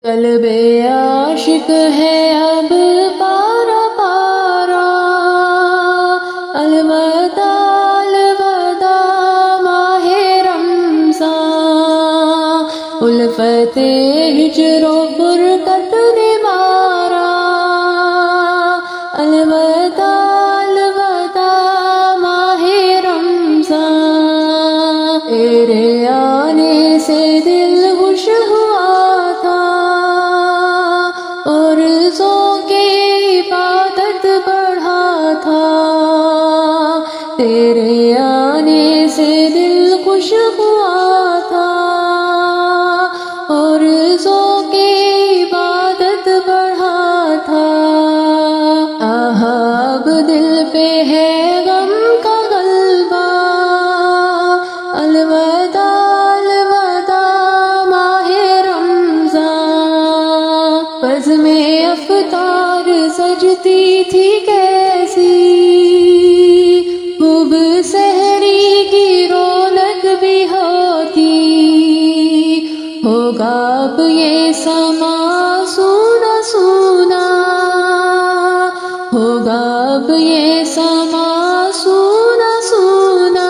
قلب عاشق ہے اب پارا پارا، الوداع الوداع ماہ رمضان، الفت ہجر و فرقت نے مارا، الوداع الوداع ماہ رمضان، تیرے آنے سے دل خوش ہوا تھا اور روزوں کی عبادت بڑھا تھا، تیرے آنے سے دل خوش ہوا تھا اور روزوں کی عبادت بڑھا تھا، اب دل پہ ہے غم کا غلبہ، الوداع الوداع ماہ رمضان، بزم افطار سجتی تھی کیسی، خوب سحری کی رونق بھی ہوتی، ہوگا اب یہ سما سونا سونا، ہوگا اب یہ سما سونا سونا،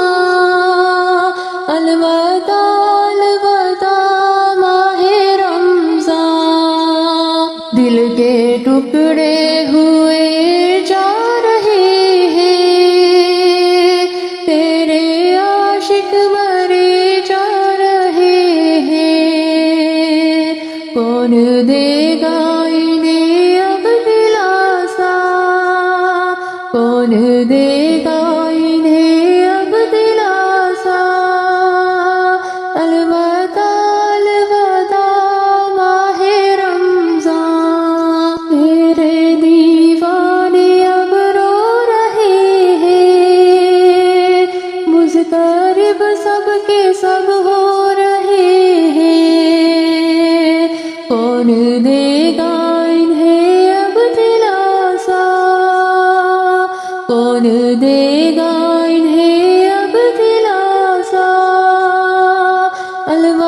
الوداع الوداع ماہ رمضان، دل کے ٹکڑے ہوئے جا رہے ہیں، تیرے عاشق مرے جا رہے ہیں، کون دے گا انہیں اب دلاسا، کون دے گا انہیں اب دلاسا، الوداع الوداع ماہ رمضان، تیرے دیوانے اب رو رہے ہیں، مضطرب سب کے سب ہو رہے ہیں، کون دے گا انہیں اب دلاسا، کون دے گا انہیں اب دلاسا، الوداع